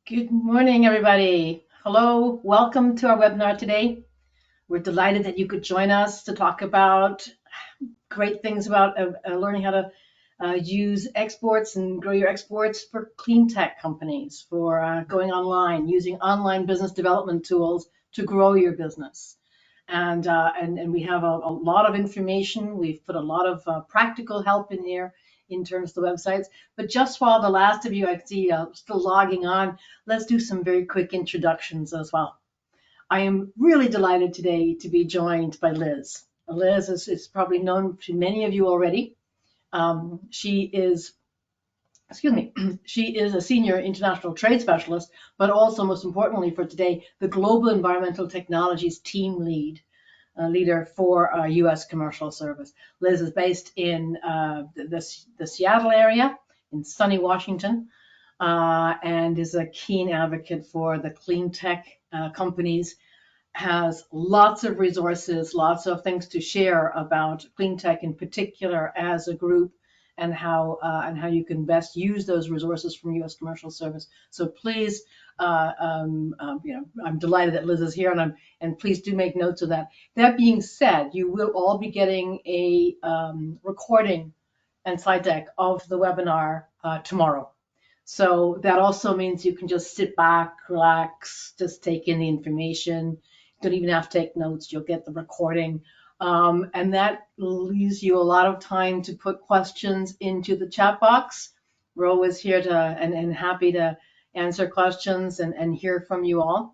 Good morning, everybody. Hello, welcome to our webinar today. We're delighted that you could join us to talk about great things about learning how to use exports and grow your exports for clean tech companies, for going online, using online business development tools to grow your business. And we have a lot of information. We've put a lot of practical help in here in terms of the websites. But just while the last of you I see still logging on, let's do some very quick introductions as well. I am really delighted today to be joined by Liz. Liz is probably known to many of you already. She is a senior international trade specialist, but also, most importantly for today, the Global Environmental Technologies team leader for U.S. Commercial Service. Liz is based in the Seattle area, in sunny Washington, and is a keen advocate for the clean tech companies, has lots of resources, lots of things to share about clean tech in particular as a group, and how you can best use those resources from U.S. Commercial Service. So please, I'm delighted that Liz is here, and please do make notes of that. That being said, you will all be getting a recording and slide deck of the webinar tomorrow. So that also means you can just sit back, relax, just take in the information. You don't even have to take notes. You'll get the recording. And that leaves you a lot of time to put questions into the chat box. We're always here to and happy to answer questions and hear from you all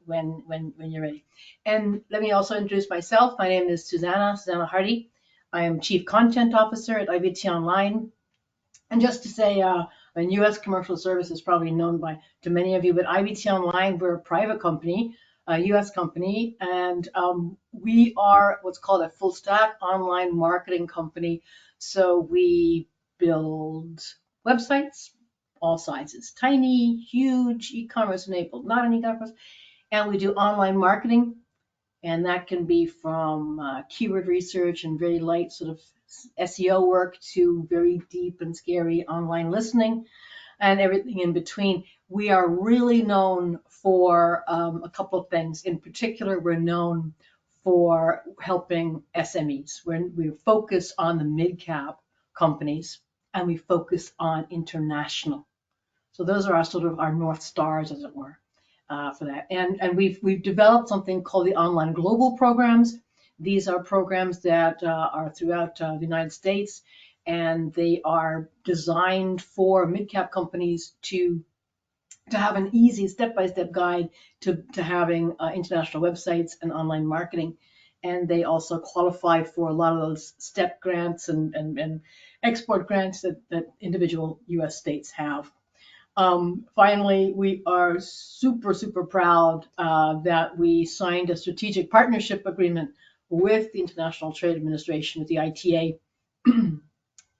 when you're ready. And let me also introduce myself. My name is Susanna Hardy. I am Chief Content Officer at IBT Online. And just to say, U.S. Commercial Service is probably known to many of you, but IBT Online, we're a private company, a U.S. company, and we are what's called a full stack online marketing company. So we build websites, all sizes, tiny, huge, e-commerce enabled, not an e-commerce, and we do online marketing, and that can be from keyword research and very light sort of SEO work to very deep and scary online listening and everything in between. We are really known for a couple of things. In particular, we're known for helping SMEs. We focus on the mid-cap companies, and we focus on international. So those are our North Stars, as it were, for that. And we've developed something called the Online Global Programs. These are programs that are throughout the United States, and they are designed for mid-cap companies to have an easy step-by-step guide to having international websites and online marketing. And they also qualify for a lot of those STEP grants and export grants that individual U.S. states have. Finally, we are super proud that we signed a strategic partnership agreement with the International Trade Administration, with the ITA,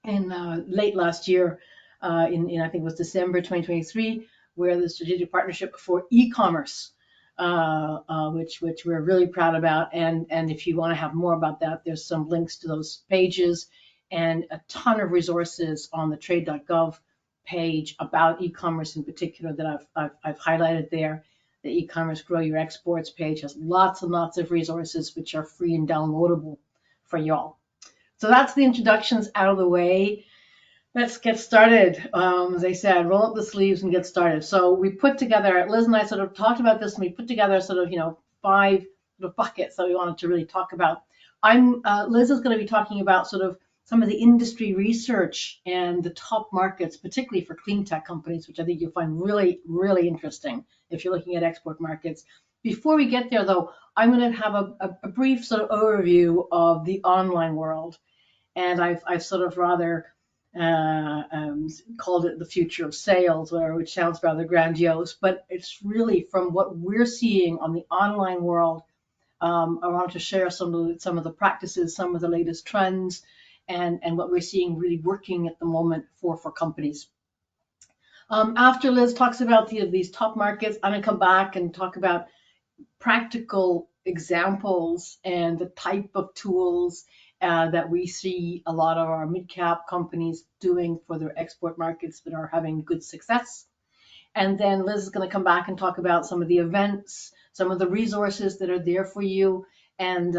in late last year, in I think it was December 2023, where the strategic partnership for e-commerce, which we're really proud about. And if you want to have more about that, there's some links to those pages and a ton of resources on the trade.gov page about e-commerce in particular that I've highlighted there. The e-commerce Grow Your Exports page has lots and lots of resources which are free and downloadable for y'all. So that's the introductions out of the way. Let's get started. As I said, roll up the sleeves and get started. So we put together, Liz and I sort of talked about this, and we put together sort of, 5 sort of buckets that we wanted to really talk about. Liz is going to be talking about sort of some of the industry research and the top markets, particularly for clean tech companies, which I think you'll find really, really interesting if you're looking at export markets. Before we get there, though, I'm going to have a brief sort of overview of the online world. And I've sort of rather called it the future of sales, which sounds rather grandiose, but it's really from what we're seeing on the online world. I want to share some of the practices, some of the latest trends, and what we're seeing really working at the moment for companies. After Liz talks about these top markets, I'm going to come back and talk about practical examples and the type of tools that we see a lot of our mid-cap companies doing for their export markets that are having good success. And then Liz is going to come back and talk about some of the events, some of the resources that are there for you, and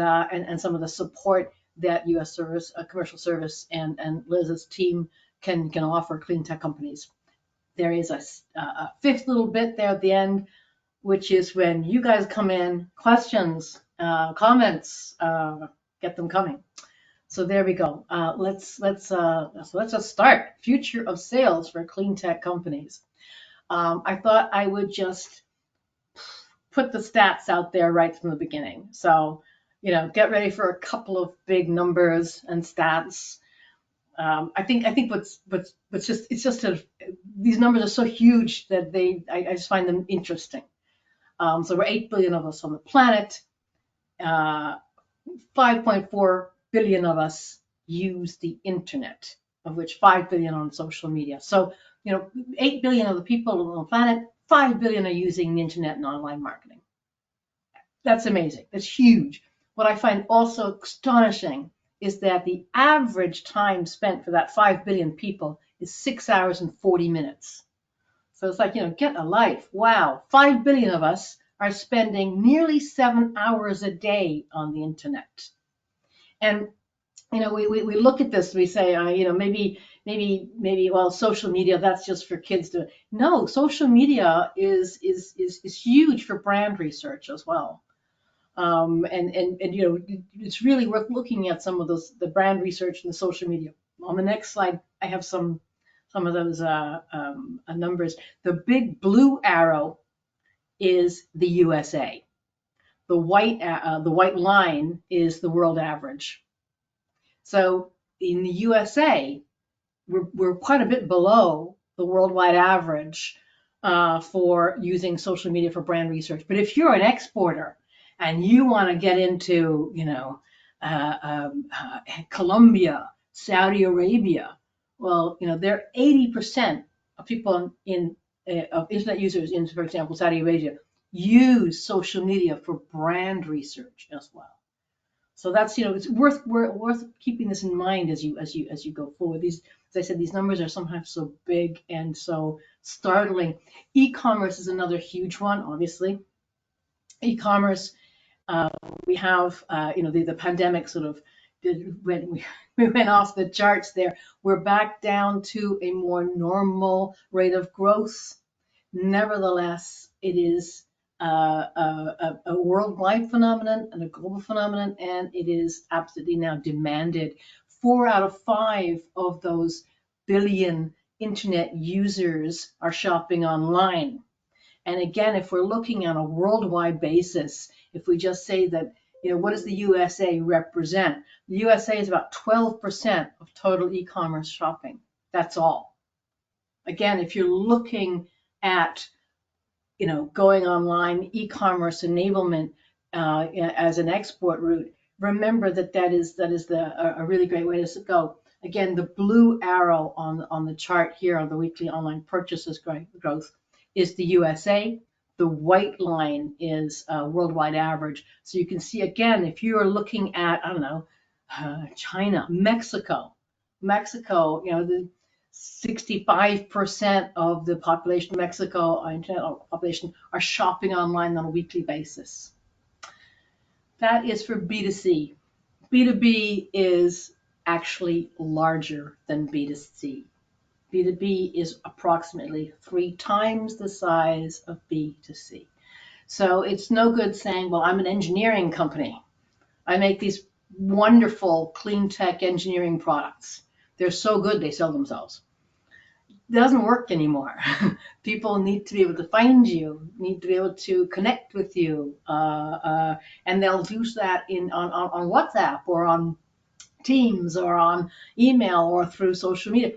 some of the support that U.S. service, commercial service, and Liz's team can offer clean tech companies. There is a fifth little bit there at the end, which is when you guys come in, questions, comments, get them coming. So there we go. Let's just start. Future of sales for clean tech companies. I thought I would just put the stats out there right from the beginning. So, get ready for a couple of big numbers and stats. I think what's just these numbers are so huge that I just find them interesting. So we're 8 billion of us on the planet. 5.4 billion of us use the internet, of which 5 billion on social media. So 8 billion of the people on the planet, 5 billion are using the internet and online marketing. That's amazing. That's huge. What I find also astonishing is that the average time spent for that 5 billion people is 6 hours and 40 minutes. So it's like, get a life. Wow. 5 billion of us are spending nearly 7 hours a day on the internet. And, we look at this, we say, maybe, well, social media, that's just for kids to, no, social media is huge for brand research as well. It's really worth looking at some of the brand research and the social media. On the next slide, I have some of those numbers. The big blue arrow is the USA. The white line is the world average. So in the USA, we're quite a bit below the worldwide average for using social media for brand research. But if you're an exporter and you want to get into, Colombia, Saudi Arabia, well, they're 80% of people of internet users in, for example, Saudi Arabia, use social media for brand research as well. So that's, it's worth keeping this in mind as you go forward. As I said, these numbers are sometimes so big and so startling. E-commerce is another huge one, obviously. E-commerce, we have, the pandemic sort of when we went off the charts there. We're back down to a more normal rate of growth. Nevertheless, it is a worldwide phenomenon and a global phenomenon, and it is absolutely now demanded. 4 out of 5 of those billion internet users are shopping online. And again, if we're looking on a worldwide basis, if we just say that, what does the USA represent? The USA is about 12% of total e-commerce shopping. That's all. Again, if you're looking at, going online, e-commerce enablement as an export route, remember that is a really great way to go. Again, the blue arrow on the chart here on the weekly online purchases growth is the USA. The white line is worldwide average. So you can see, again, if you are looking at, China, Mexico, the 65% of the population of Mexico, internet population, are shopping online on a weekly basis. That is for B2C. B2B is actually larger than B2C. B2B is approximately 3 times the size of B2C. So it's no good saying, well, I'm an engineering company. I make these wonderful clean tech engineering products. They're so good they sell themselves. It doesn't work anymore. People need to be able to find you, need to be able to connect with you, and they'll use that on WhatsApp or on Teams or on email or through social media,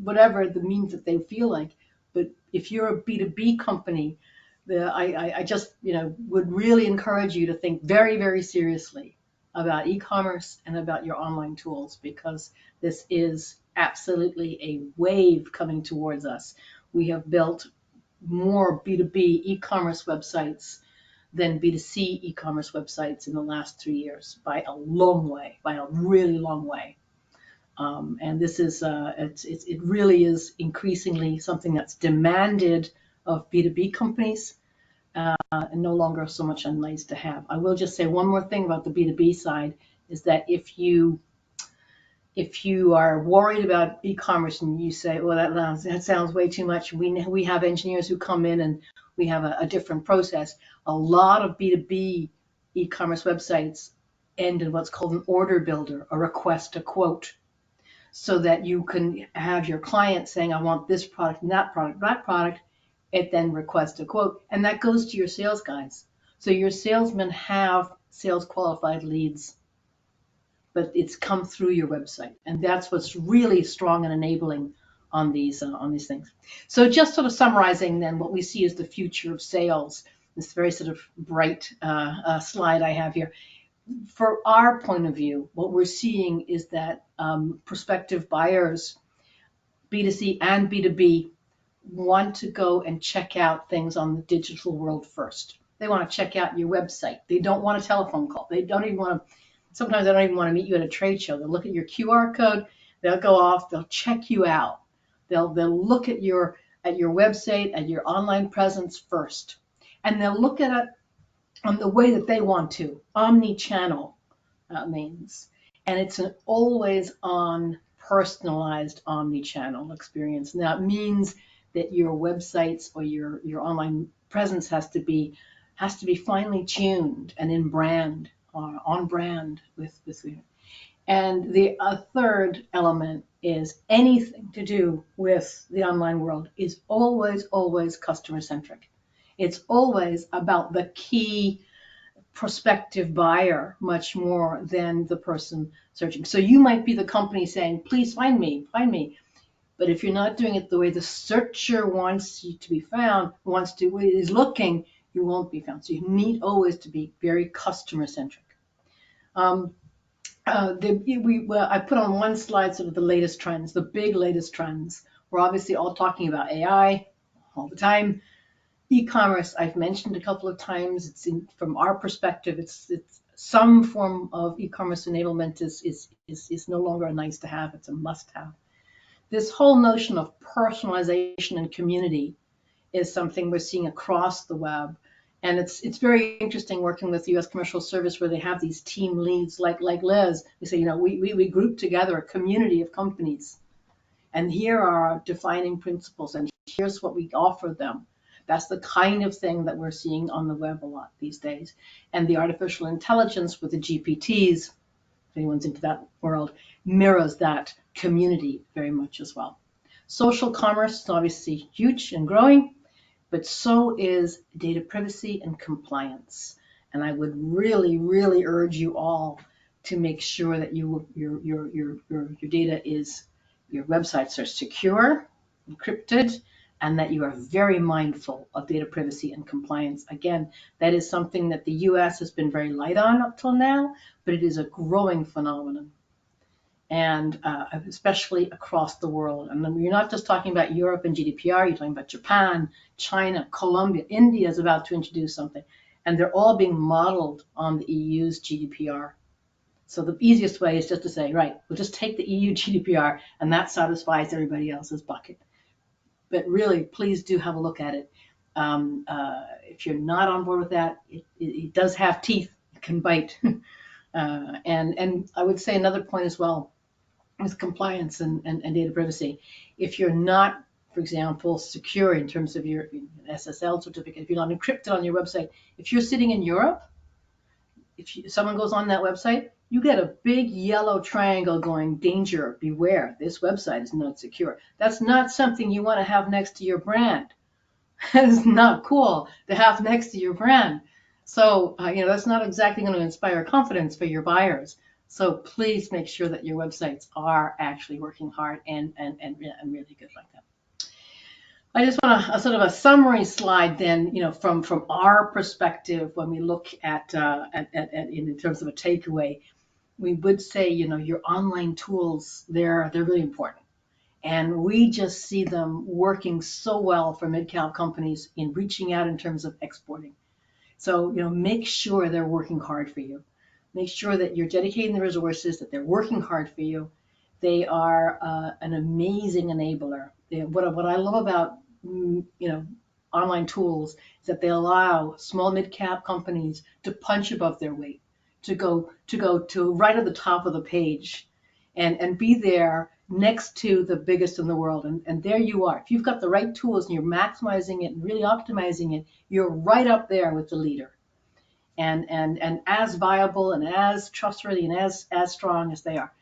whatever the means that they feel like. But if you're a B2B company, I just would really encourage you to think very, very seriously about e-commerce and about your online tools, because this is absolutely a wave coming towards us. We have built more B2B e-commerce websites than B2C e-commerce websites in the last 3 years by a long way, by a really long way. And this is it really is increasingly something that's demanded of B2B companies, and no longer so much a nice to have. I will just say one more thing about the B2B side is that if you are worried about e-commerce and you say, well, that sounds way too much, we have engineers who come in and we have a different process. A lot of B2B e-commerce websites end in what's called an order builder, a request to quote, so that you can have your client saying, I want this product and that product. It then requests a quote, and that goes to your sales guys. So your salesmen have sales qualified leads, but it's come through your website, and that's what's really strong and enabling on these things. So just sort of summarizing then what we see as the future of sales, this very sort of bright slide I have here. For our point of view, what we're seeing is that prospective buyers, B2C and B2B, want to go and check out things on the digital world first. They want to check out your website. They don't want a telephone call. They don't even want to. Sometimes they don't even want to meet you at a trade show. They'll look at your QR code. They'll go off. They'll check you out. They'll look at your website, at your online presence first, and they'll look at it on the way that they want to. Omni-channel means, and it's an always-on, personalized omni-channel experience. Now it means that your websites or your online presence has to be finely tuned and in brand, on brand with you. And the third element is anything to do with the online world is always customer centric. It's always about the key prospective buyer much more than the person searching. So you might be the company saying, please find me. But if you're not doing it the way the searcher wants you to be found, is looking, you won't be found. So you need always to be very customer centric. I put on one slide sort of the latest trends, the big latest trends. We're obviously all talking about AI all the time. E-commerce, I've mentioned a couple of times. From our perspective, it's some form of e-commerce enablement is no longer a nice to have, it's a must have. This whole notion of personalization and community is something we're seeing across the web. And it's very interesting working with the U.S. Commercial Service where they have these team leads like Liz. They say, we group together a community of companies. And here are our defining principles, and here's what we offer them. That's the kind of thing that we're seeing on the web a lot these days. And the artificial intelligence with the GPTs, if anyone's into that world, mirrors that community very much as well. Social commerce is obviously huge and growing, but so is data privacy and compliance. And I would really, really urge you all to make sure that your data your websites are secure, encrypted, and that you are very mindful of data privacy and compliance. Again, that is something that the US has been very light on up till now, but it is a growing phenomenon, and especially across the world. And you're not just talking about Europe and GDPR, you're talking about Japan, China, Colombia, India is about to introduce something, and they're all being modeled on the EU's GDPR. So the easiest way is just to say, right, we'll just take the EU GDPR, and that satisfies everybody else's bucket. But really, please do have a look at it. If you're not on board with that, it does have teeth. It can bite. And I would say another point as well with compliance and data privacy. If you're not, for example, secure in terms of your SSL certificate, if you're not encrypted on your website, if you're sitting in Europe, someone goes on that website, you get a big yellow triangle going, danger, beware, this website is not secure. That's not something you want to have next to your brand. It's not cool to have next to your brand. So, that's not exactly going to inspire confidence for your buyers. So please make sure that your websites are actually working hard and really good like that. I just want a sort of a summary slide then, from our perspective when we look at in terms of a takeaway. We would say, your online tools, they're really important. And we just see them working so well for mid-cap companies in reaching out in terms of exporting. So, make sure they're working hard for you. Make sure that you're dedicating the resources, that they're working hard for you. They are an amazing enabler. What I love about, online tools is that they allow small mid-cap companies to punch above their weight, to right at the top of the page, and be there next to the biggest in the world. And there you are. If you've got the right tools and you're maximizing it and really optimizing it, you're right up there with the leader. And as viable and as trustworthy and as strong as they are.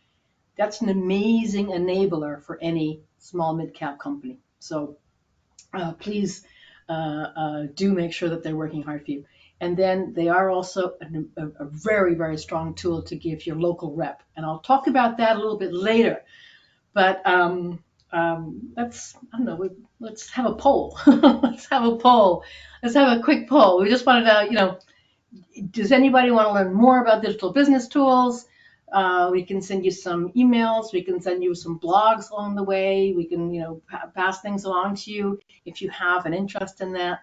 That's an amazing enabler for any small mid-cap company. So please do make sure that they're working hard for you. And then they are also a very, very strong tool to give your local rep. And I'll talk about that a little bit later. But let's, I don't know, let's have a poll. Let's have a poll. Let's have a quick poll. We just wanted to, does anybody want to learn more about digital business tools? We can send you some emails. We can send you some blogs along the way. We can, pass things along to you if you have an interest in that,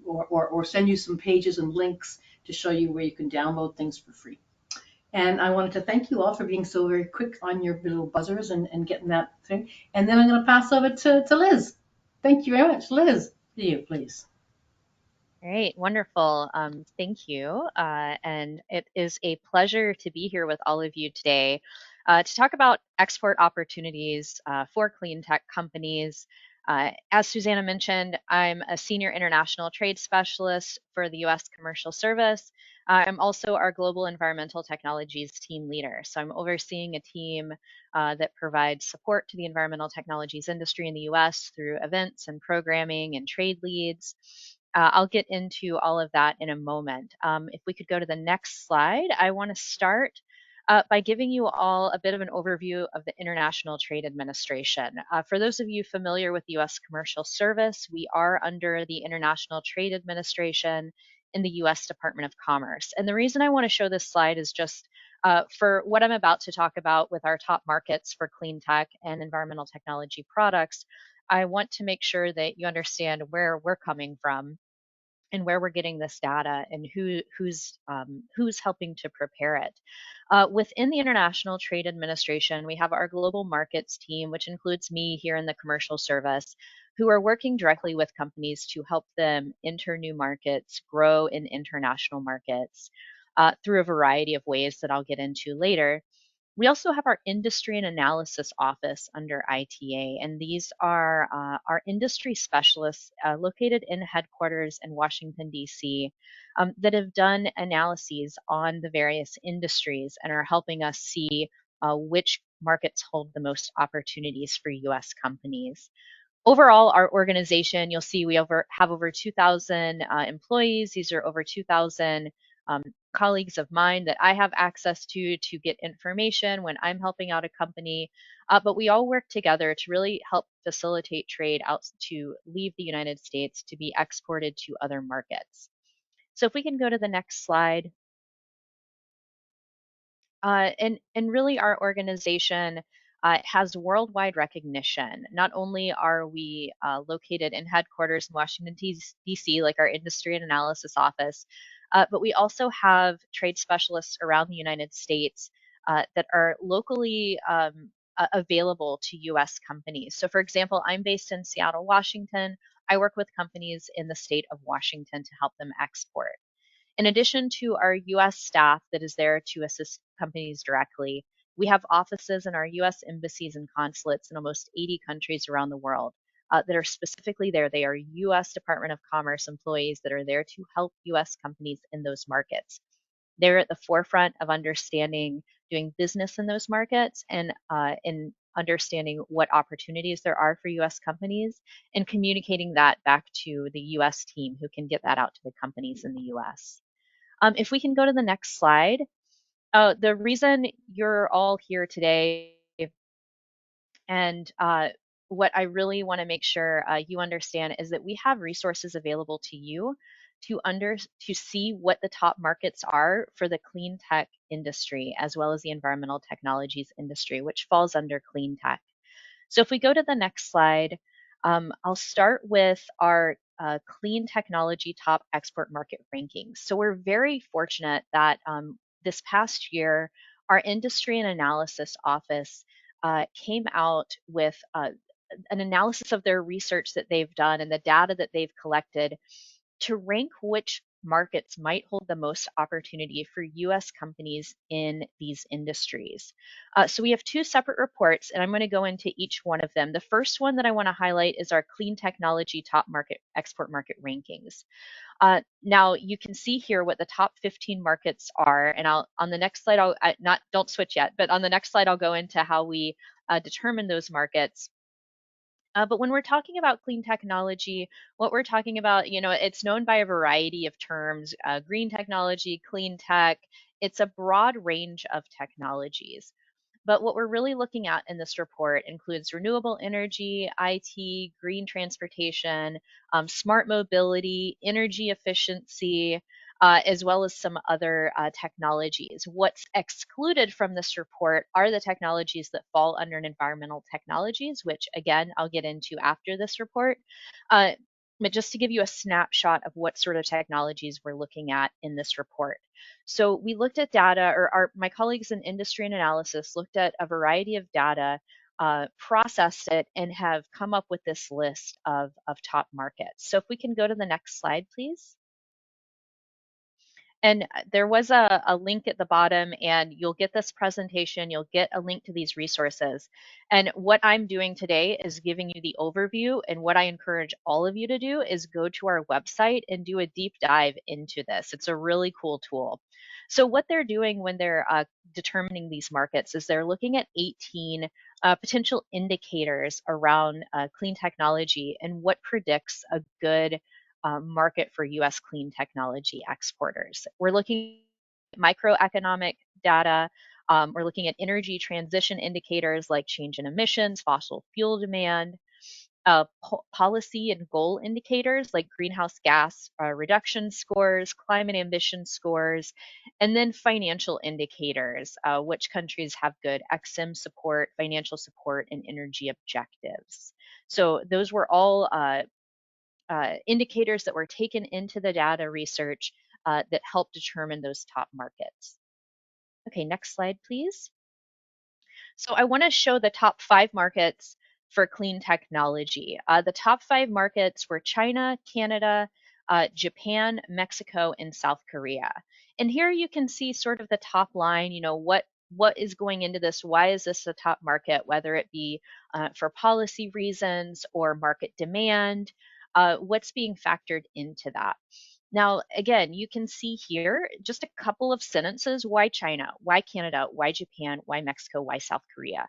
or send you some pages and links to show you where you can download things for free. And I wanted to thank you all for being so very quick on your little buzzers and getting that thing. And then I'm going to pass over to Liz. Thank you very much. Liz, to you, please. Great, wonderful. Thank you. And it is a pleasure to be here with all of you today to talk about export opportunities for clean tech companies. As Susanna mentioned, I'm a senior international trade specialist for the U.S. Commercial Service. I'm also our global environmental technologies team leader. So I'm overseeing a team that provides support to the environmental technologies industry in the U.S. through events and programming and trade leads. I'll get into all of that in a moment. If we could go to the next slide, I want to start by giving you all a bit of an overview of the International Trade Administration. For those of you familiar with the U.S. Commercial Service, we are under the International Trade Administration in the U.S. Department of Commerce. And the reason I want to show this slide is just for what I'm about to talk about with our top markets for clean tech and environmental technology products. I want to make sure that you understand where we're coming from and where we're getting this data and who's helping to prepare it. Within the International Trade Administration, we have our global markets team, which includes me here in the commercial service, who are working directly with companies to help them enter new markets, grow in international markets through a variety of ways that I'll get into later. We also have our industry and analysis office under ITA, and these are our industry specialists located in headquarters in Washington, D.C., that have done analyses on the various industries and are helping us see which markets hold the most opportunities for U.S. companies. Overall, our organization, you'll see we have over 2,000 employees. These are over 2,000 colleagues of mine that I have access to get information when I'm helping out a company. But we all work together to really help facilitate trade out to leave the United States to be exported to other markets. So if we can go to the next slide. And really, our organization has worldwide recognition. Not only are we located in headquarters in Washington, D.C., like our industry and analysis office, but we also have trade specialists around the United States that are locally available to U.S. companies. So, for example, I'm based in Seattle, Washington. I work with companies in the state of Washington to help them export. In addition to our US staff that is there to assist companies directly, we have offices in our US embassies and consulates in almost 80 countries around the world that are specifically there. They are US Department of Commerce employees that are there to help US companies in those markets. They're at the forefront of understanding doing business in those markets and in understanding what opportunities there are for US companies and communicating that back to the US team who can get that out to the companies in the US. If we can go to the next slide. The reason you're all here today and what I really want to make sure you understand is that we have resources available to you to see what the top markets are for the clean tech industry as well as the environmental technologies industry, which falls under clean tech. So if we go to the next slide, I'll start with our clean technology top export market rankings. So we're very fortunate that this past year, our industry and analysis office came out with an analysis of their research that they've done and the data that they've collected to rank which markets might hold the most opportunity for US companies in these industries. So we have two separate reports, and I'm going to go into each one of them. The first one that I want to highlight is our clean technology top market export market rankings. Now you can see here what the top 15 markets are, and I'll on the next slide not don't switch yet, but on the next slide I'll go into how we determine those markets. But when we're talking about clean technology, what we're talking about, it's known by a variety of terms: green technology, clean tech. It's a broad range of technologies. But what we're really looking at in this report includes renewable energy, IT, green transportation, smart mobility, energy efficiency, as well as some other technologies. What's excluded from this report are the technologies that fall under environmental technologies, which again, I'll get into after this report. Uh, but just to give you a snapshot of what sort of technologies we're looking at in this report. So we looked at data, or my colleagues in industry and analysis looked at a variety of data, processed it, and have come up with this list of top markets. So if we can go to the next slide, please. And there was a link at the bottom, and you'll get this presentation. You'll get a link to these resources. And what I'm doing today is giving you the overview. And what I encourage all of you to do is go to our website and do a deep dive into this. It's a really cool tool. So what they're doing when they're determining these markets is they're looking at 18 potential indicators around clean technology and what predicts a good market for US clean technology exporters. We're looking at microeconomic data. We're looking at energy transition indicators like change in emissions, fossil fuel demand, policy and goal indicators like greenhouse gas reduction scores, climate ambition scores, and then financial indicators, which countries have good EXIM support, financial support, and energy objectives. So those were all indicators that were taken into the data research that help determine those top markets. Okay, next slide, please. So I want to show the top 5 markets for clean technology. The top 5 markets were China, Canada, Japan, Mexico, and South Korea. And here you can see sort of the top line, what is going into this? Why is this a top market, whether it be for policy reasons or market demand? What's being factored into that? Now, again, you can see here just a couple of sentences. Why China? Why Canada? Why Japan? Why Mexico? Why South Korea?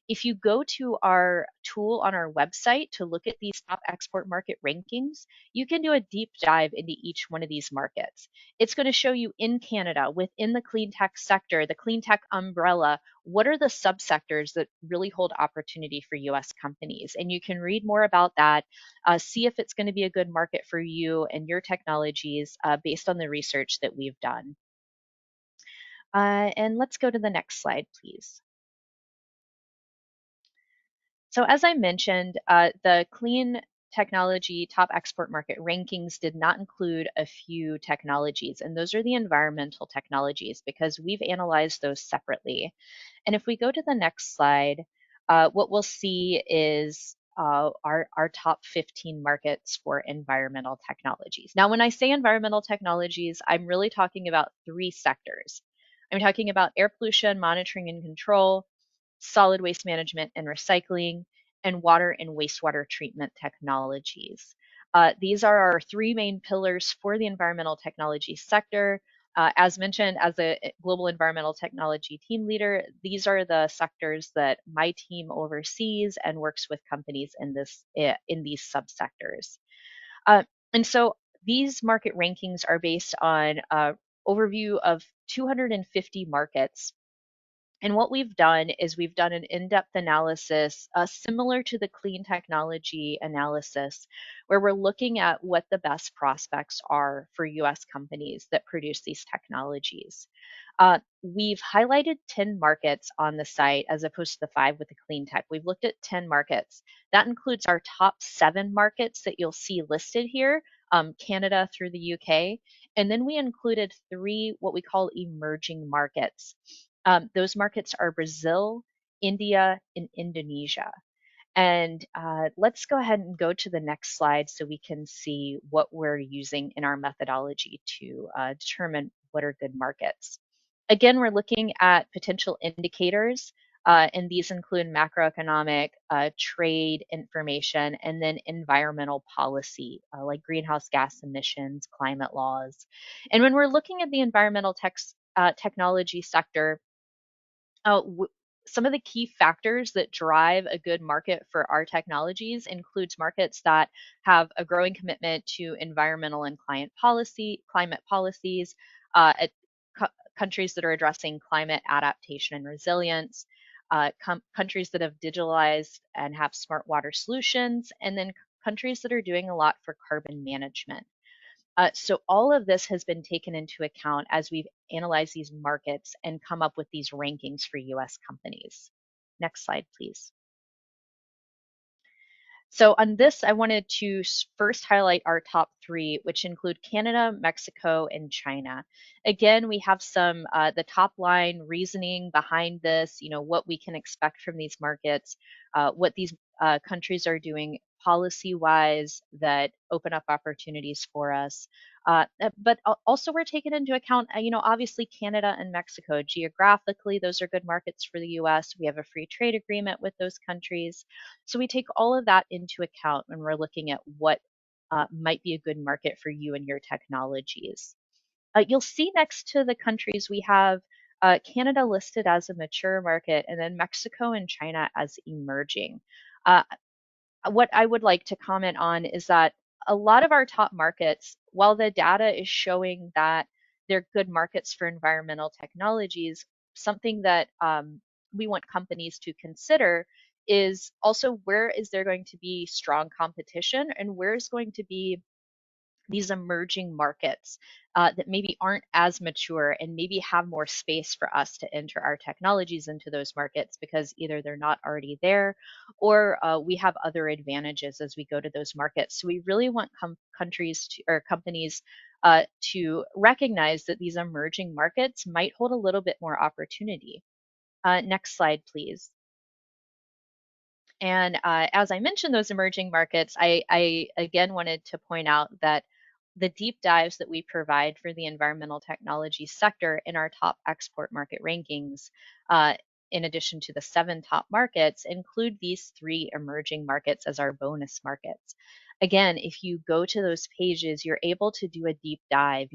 If you go to our tool on our website to look at these top export market rankings, you can do a deep dive into each one of these markets. It's going to show you in Canada, within the clean tech sector, the clean tech umbrella, what are the subsectors that really hold opportunity for US companies. And you can read more about that, see if it's going to be a good market for you and your technologies based on the research that we've done. And let's go to the next slide, please. So as I mentioned, the clean technology top export market rankings did not include a few technologies, and those are the environmental technologies because we've analyzed those separately. And if we go to the next slide, what we'll see is our top 15 markets for environmental technologies. Now, when I say environmental technologies, I'm really talking about 3 sectors. I'm talking about air pollution monitoring and control, solid waste management and recycling, and water and wastewater treatment technologies. These are our 3 main pillars for the environmental technology sector. As mentioned, as a global environmental technology team leader, these are the sectors that my team oversees and works with companies in these subsectors. And so these market rankings are based on an overview of 250 markets. And what we've done is we've done an in-depth analysis similar to the clean technology analysis, where we're looking at what the best prospects are for US companies that produce these technologies. We've highlighted 10 markets on the site as opposed to the 5 with the clean tech. We've looked at 10 markets. That includes our top 7 markets that you'll see listed here, Canada through the UK. And then we included 3 what we call emerging markets. Those markets are Brazil, India, and Indonesia. And let's go ahead and go to the next slide so we can see what we're using in our methodology to determine what are good markets. Again, we're looking at potential indicators, and these include macroeconomic, trade information, and then environmental policy, like greenhouse gas emissions, climate laws. And when we're looking at the environmental technology sector, uh, w- some of the key factors that drive a good market for our technologies includes markets that have a growing commitment to environmental and climate policies, at co- countries that are addressing climate adaptation and resilience, countries that have digitalized and have smart water solutions, and then countries that are doing a lot for carbon management. So all of this has been taken into account as we've analyzed these markets and come up with these rankings for US companies. Next slide, please. So on this, I wanted to first highlight our top three, which include Canada, Mexico, and China. Again, we have some the top line reasoning behind this, what we can expect from these markets, what these countries are doing policy-wise that open up opportunities for us. But also we're taking into account, obviously Canada and Mexico. Geographically, those are good markets for the US. We have a free trade agreement with those countries. So we take all of that into account when we're looking at what might be a good market for you and your technologies. You'll see next to the countries we have Canada listed as a mature market and then Mexico and China as emerging. Uh, what I would like to comment on is that a lot of our top markets, while the data is showing that they're good markets for environmental technologies, something that we want companies to consider is also where is there going to be strong competition and where is going to be these emerging markets that maybe aren't as mature and maybe have more space for us to enter our technologies into those markets because either they're not already there or we have other advantages as we go to those markets. So we really want countries or companies to recognize that these emerging markets might hold a little bit more opportunity. Next slide, please. And as I mentioned, those emerging markets, I again wanted to point out that the deep dives that we provide for the environmental technology sector in our top export market rankings, uh, in addition to the 7 top markets, include these 3 emerging markets as our bonus markets. Again, if you go to those pages, you're able to do a deep dive.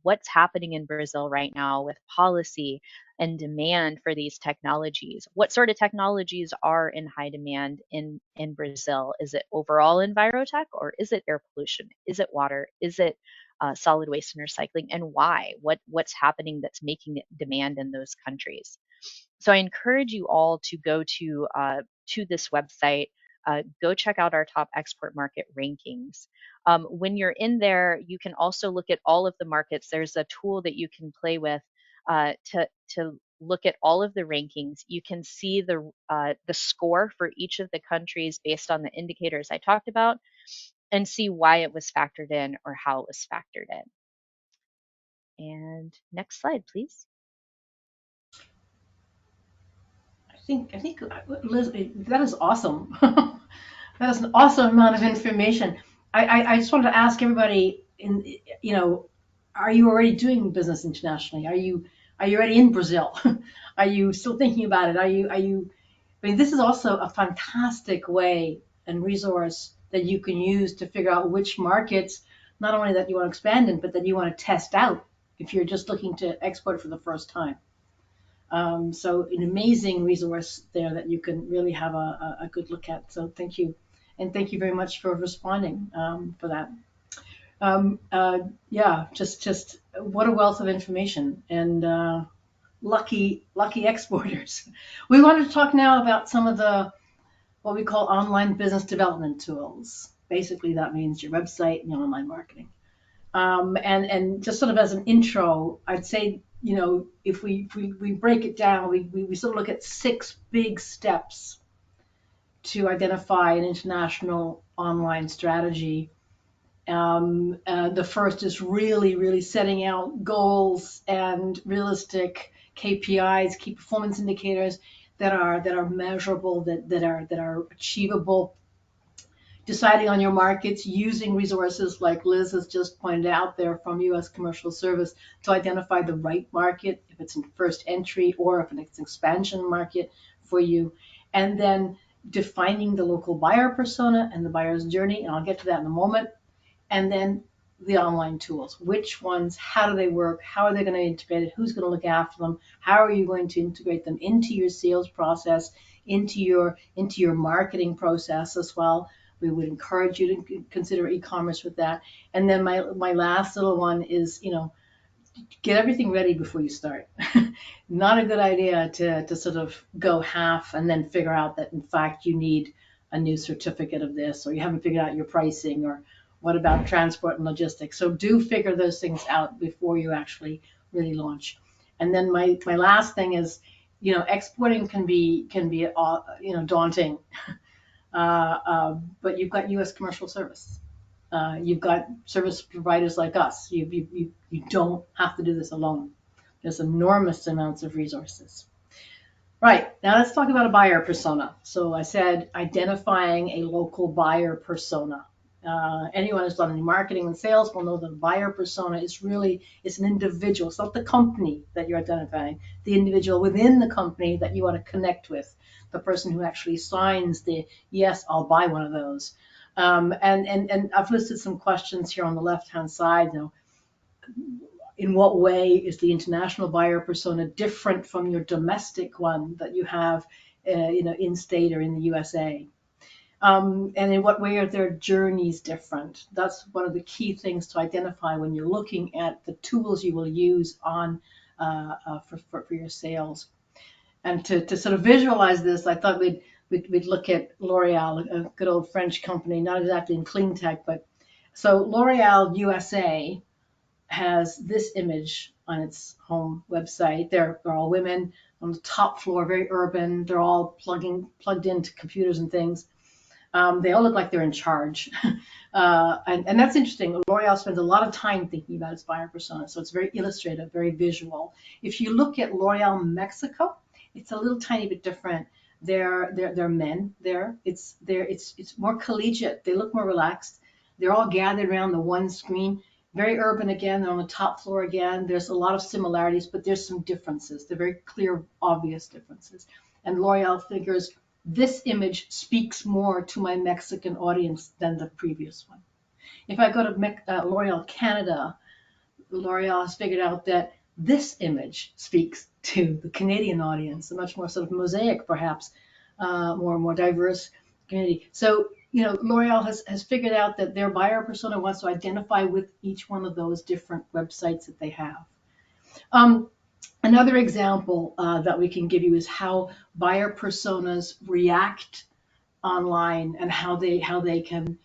What's happening in Brazil right now with policy and demand for these technologies. What sort of technologies are in high demand in Brazil? Is it overall envirotech or is it air pollution? Is it water? Is it solid waste and recycling? And why? What's happening that's making it demand in those countries? So I encourage you all to go to this website. Go check out our top export market rankings. When you're in there, you can also look at all of the markets. There's a tool that you can play with to look at all of the rankings. You can see the score for each of the countries based on the indicators I talked about, and see why it was factored in or how it was factored in. And next slide, please. I think, Liz, that is awesome. That is an awesome amount of information. I just wanted to ask everybody, are you already doing business internationally? Are you already in Brazil? Are you still thinking about it? I mean, this is also a fantastic way and resource that you can use to figure out which markets, not only that you want to expand in, but that you want to test out if you're just looking to export for the first time. So an amazing resource there that you can really have a good look at. So thank you. And thank you very much for responding for that. Yeah, just what a wealth of information and lucky exporters. We wanted to talk now about some of the what we call online business development tools. Basically, that means your website and your online marketing. And just sort of as an intro, I'd say, if we break it down, we sort of look at 6 big steps to identify an international online strategy. The first is really setting out goals and realistic KPIs, key performance indicators that are measurable, that are achievable. Deciding on your markets, using resources like Liz has just pointed out there from U.S. Commercial Service to identify the right market, if it's in first entry or if it's an expansion market for you, and then defining the local buyer persona and the buyer's journey, and I'll get to that in a moment, and then the online tools. Which ones, how do they work, how are they going to integrate it, who's going to look after them, how are you going to integrate them into your sales process, into your marketing process as well. We would encourage you to consider e-commerce with that. And then my last little one is, get everything ready before you start. Not a good idea to sort of go half and then figure out that in fact you need a new certificate of this, or you haven't figured out your pricing, or what about transport and logistics. So do figure those things out before you actually really launch. And then my last thing is, exporting can be daunting. But you've got U.S. Commercial Service. You've got service providers like us. You don't have to do this alone. There's enormous amounts of resources. Right, now let's talk about a buyer persona. So I said identifying a local buyer persona. Anyone who's done any marketing and sales will know that a buyer persona is it's an individual. It's not the company that you're identifying, the individual within the company that you want to connect with, the person who actually signs the, yes, I'll buy one of those. And I've listed some questions here on the left-hand side. In what way is the international buyer persona different from your domestic one that you have, in state or in the USA? And in what way are their journeys different? That's one of the key things to identify when you're looking at the tools you will use on for your sales. And to sort of visualize this, I thought we'd look at L'Oreal, a good old French company, not exactly in Cleantech, but so L'Oreal USA has this image on its home website. They're all women on the top floor, very urban. They're all plugged into computers and things. They all look like they're in charge. And that's interesting. L'Oreal spends a lot of time thinking about its buyer persona, so it's very illustrative, very visual. If you look at L'Oreal Mexico, it's a little tiny bit different. They're men there. It's more collegiate. They look more relaxed. They're all gathered around the one screen. Very urban again. They're on the top floor again. There's a lot of similarities, but there's some differences. They're very clear, obvious differences. And L'Oreal figures this image speaks more to my Mexican audience than the previous one. If I go to L'Oreal Canada, L'Oreal has figured out that this image speaks to the Canadian audience, a much more sort of mosaic, perhaps, more diverse community. So, L'Oreal has figured out that their buyer persona wants to identify with each one of those different websites that they have. Another example that we can give you is how buyer personas react online and how they can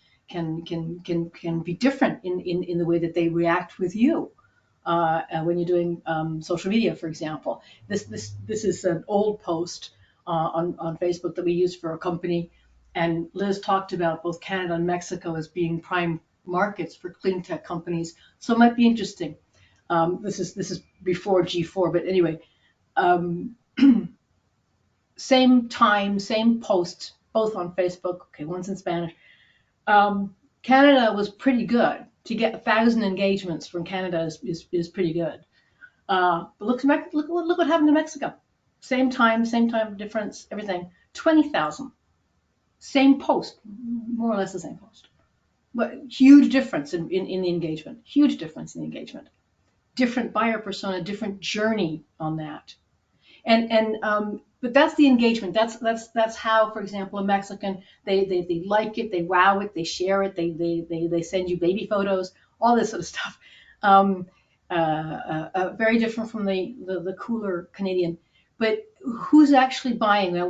be different in the way that they react with you when you're doing social media, for example. This is an old post on Facebook that we use for a company, and Liz talked about both Canada and Mexico as being prime markets for clean tech companies, so it might be interesting. This is before G4, but anyway, same time, same post, both on Facebook. Okay, one's in Spanish. Canada was pretty good. To get 1,000 engagements from Canada is pretty good. But look what happened to Mexico. Same time difference, everything. 20,000. Same post, more or less the same post. But huge difference in the engagement. Huge difference in the engagement. Different buyer persona, different journey on that. But that's the engagement. That's how, for example, a Mexican, they like it, they wow it, they share it, they send you baby photos, all this sort of stuff. Very different from the cooler Canadian. But who's actually buying? Now,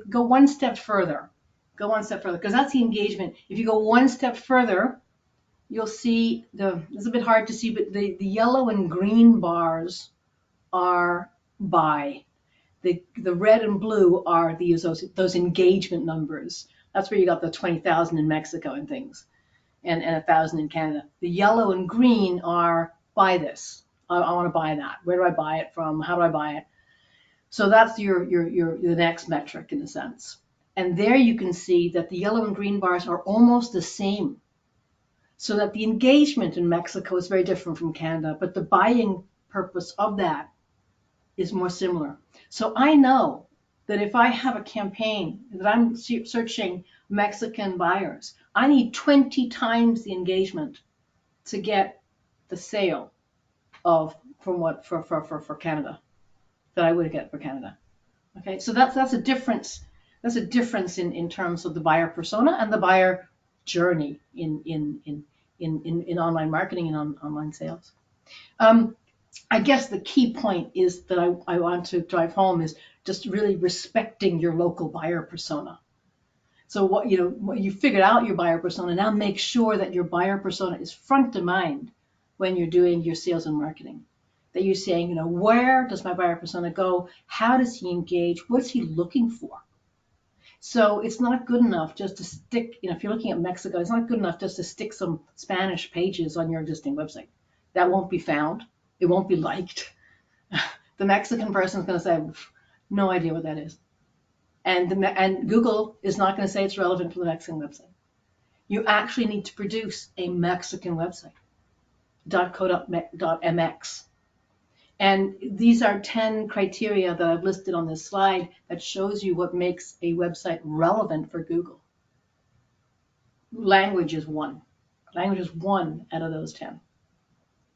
go one step further. Go one step further, because that's the engagement. If you go one step further, you'll see it's a bit hard to see, but the yellow and green bars are buy. The red and blue are those engagement numbers. That's where you got the 20,000 in Mexico and things, and 1,000 in Canada. The yellow and green are buy this. I want to buy that. Where do I buy it from? How do I buy it? So that's the next metric in a sense. And there you can see that the yellow and green bars are almost the same. So that the engagement in Mexico is very different from Canada, but the buying purpose of that is more similar. So I know that if I have a campaign that I'm searching Mexican buyers, I need 20 times the engagement to get the sale of for Canada that I would get for Canada. Okay, so that's a difference. That's a difference in terms of the buyer persona and the buyer journey in online marketing and online sales. I guess the key point is that I want to drive home is just really respecting your local buyer persona. So what you figured out your buyer persona, now make sure that your buyer persona is front of mind when you're doing your sales and marketing. That you're saying, where does my buyer persona go? How does he engage? What's he looking for? So it's not good enough just to stick, if you're looking at Mexico, it's not good enough just to stick some Spanish pages on your existing website. That won't be found. It won't be liked. The Mexican person is going to say, no idea what that is. And Google is not going to say it's relevant for the Mexican website. You actually need to produce a Mexican website, .co.mx. And these are 10 criteria that I've listed on this slide that shows you what makes a website relevant for Google. Language is one. Language is one out of those 10.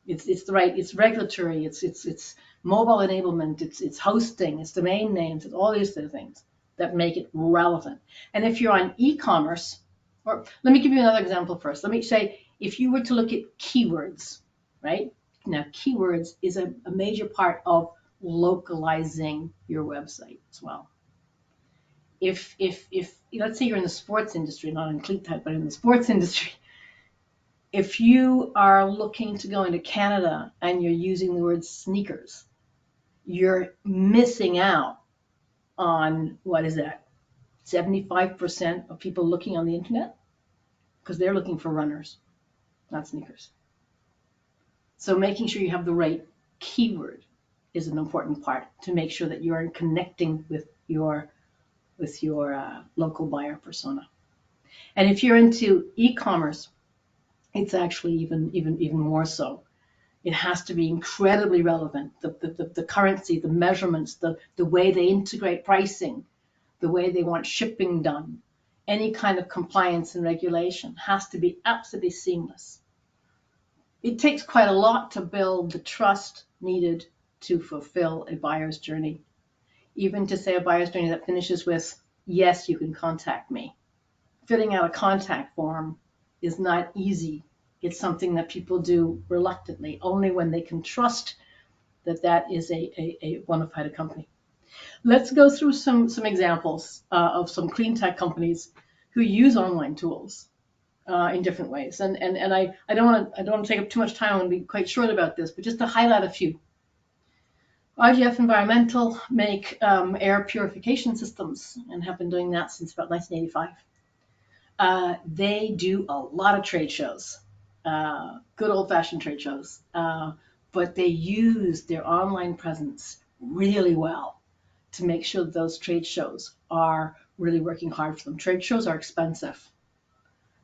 It's regulatory, it's mobile enablement, it's hosting, it's domain names, it's all these other things that make it relevant. And if you're on e-commerce, or let me give you another example first. Let me say, if you were to look at keywords, right? Now, keywords is a major part of localizing your website as well. If let's say you're in the sports industry, not in Cleantech, but in the sports industry, if you are looking to go into Canada and you're using the word sneakers, you're missing out on, what is that, 75% of people looking on the internet? Because they're looking for runners, not sneakers. So making sure you have the right keyword is an important part to make sure that you are connecting with your local buyer persona. And if you're into e-commerce, it's actually even more so. It has to be incredibly relevant. The currency, the measurements, the way they integrate pricing, the way they want shipping done, any kind of compliance and regulation has to be absolutely seamless. It takes quite a lot to build the trust needed to fulfill a buyer's journey. Even to say a buyer's journey that finishes with, yes, you can contact me. Filling out a contact form is not easy. It's something that people do reluctantly, only when they can trust that that is a bona fide company. Let's go through some examples of some clean tech companies who use online tools in different ways. And I don't want to take up too much time. I'm going to be quite short about this, but just to highlight a few. IGF Environmental make air purification systems and have been doing that since about 1985. They do a lot of trade shows, good old-fashioned trade shows, but they use their online presence really well to make sure that those trade shows are really working hard for them. Trade shows are expensive.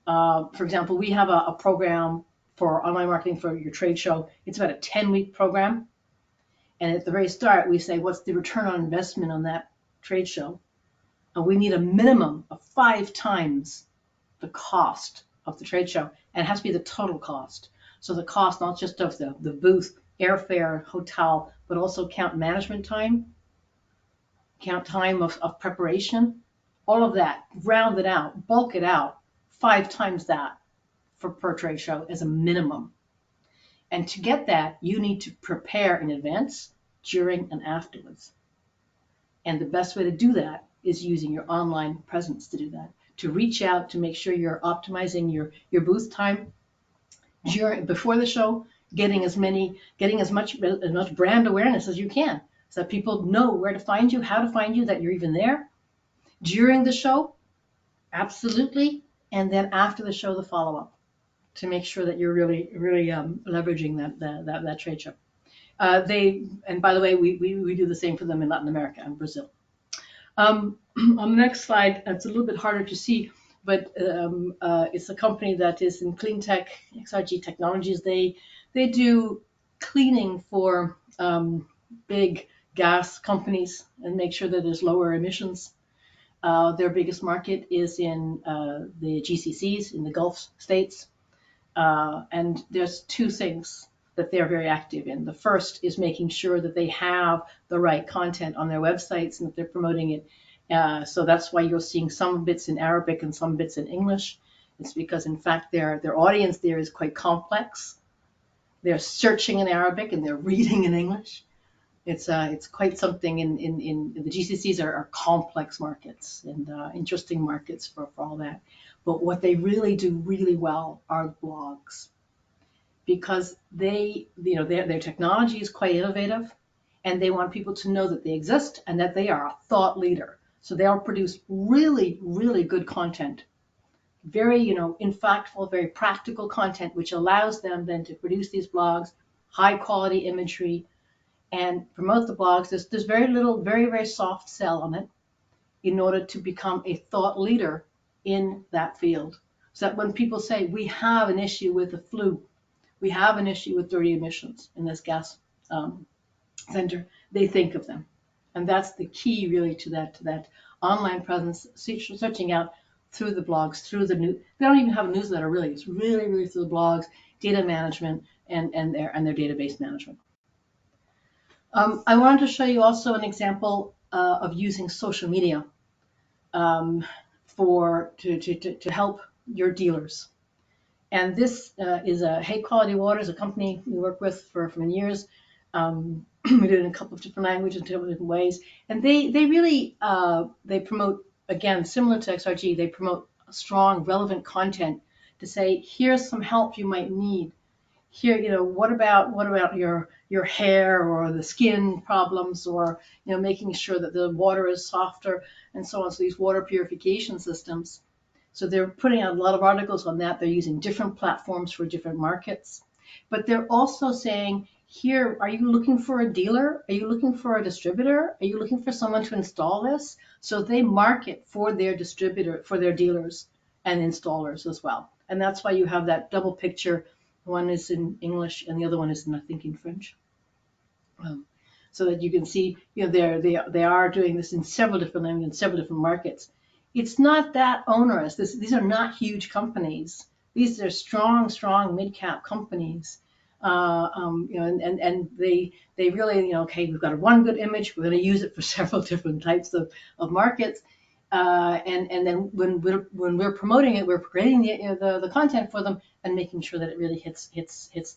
For example, we have a program for online marketing for your trade show. It's about a 10-week program. And at the very start, we say, what's the return on investment on that trade show? And we need a minimum of 5 times the cost of the trade show. And it has to be the total cost. So the cost, not just of the booth, airfare, hotel, but also count management time, count time of preparation, all of that, round it out, bulk it out, 5 times that per trade show as a minimum. And to get that, you need to prepare in advance, during, and afterwards. And the best way to do that is using your online presence to do that, to reach out, to make sure you're optimizing your booth time before the show, getting as much brand awareness as you can, so that people know where to find you, how to find you, that you're even there. During the show, absolutely, and then after the show, the follow-up, to make sure that you're really leveraging that trade show. And by the way, we do the same for them in Latin America and Brazil. On the next slide, it's a little bit harder to see, but it's a company that is in Cleantech, XRG Technologies. They do cleaning for big gas companies and make sure that there's lower emissions. Their biggest market is in the GCCs, in the Gulf states. And there's two things that they're very active in. The first is making sure that they have the right content on their websites and that they're promoting it. So that's why you're seeing some bits in Arabic and some bits in English. It's because, in fact, their audience there is quite complex. They're searching in Arabic and they're reading in English. It's quite something. In the GCCs are complex markets and interesting markets for all that. But what they really do really well are blogs, because their technology is quite innovative, and they want people to know that they exist and that they are a thought leader. So they'll produce really, really good content, very impactful, very practical content, which allows them then to produce these blogs, high quality imagery, and promote the blogs. There's very little, very, very soft sell on it in order to become a thought leader in that field. So that when people say we have an issue with the flu, we have an issue with dirty emissions in this gas center, they think of them. And that's the key really to that online presence, searching out through the blogs, through the new. They don't even have a newsletter really. It's really, really through the blogs, data management, and their database management. I wanted to show you also an example of using social media to help your dealers. And this is Hay Quality Water, is a company we work with for many years. We do it in a couple of different languages, different ways. And they really they promote, again, similar to XRG, they promote strong, relevant content to say, here's some help you might need. Here, what about your hair or the skin problems, or making sure that the water is softer and so on. So these water purification systems. So they're putting out a lot of articles on that. They're using different platforms for different markets. But they're also saying, here, are you looking for a dealer? Are you looking for a distributor? Are you looking for someone to install this? So they market for their distributor, for their dealers and installers as well. And that's why you have that double picture. One is in English and the other one is, I think, in French. So that you can see, they are doing this in several different languages, in several different markets. It's not that onerous. These are not huge companies. These are strong mid-cap companies. And they really, okay, we've got one good image. We're going to use it for several different types of markets. And then when we're promoting it, we're creating the content for them and making sure that it really hits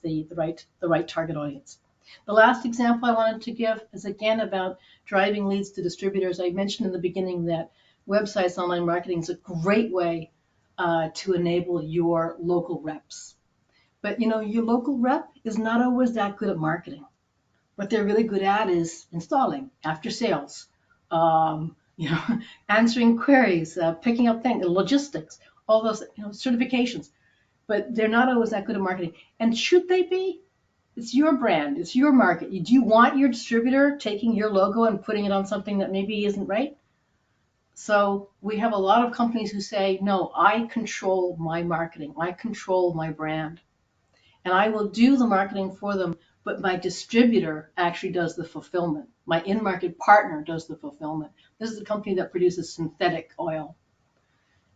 the right target audience. The last example I wanted to give is again about driving leads to distributors. I mentioned in the beginning that websites, online marketing is a great way to enable your local reps. But your local rep is not always that good at marketing. What they're really good at is installing, after sales, answering queries, picking up things, logistics, all those certifications. But they're not always that good at marketing. And should they be? It's your brand. It's your market. Do you want your distributor taking your logo and putting it on something that maybe isn't right? So we have a lot of companies who say, no, I control my marketing. I control my brand. And I will do the marketing for them, but my distributor actually does the fulfillment. My in-market partner does the fulfillment. This is a company that produces synthetic oil.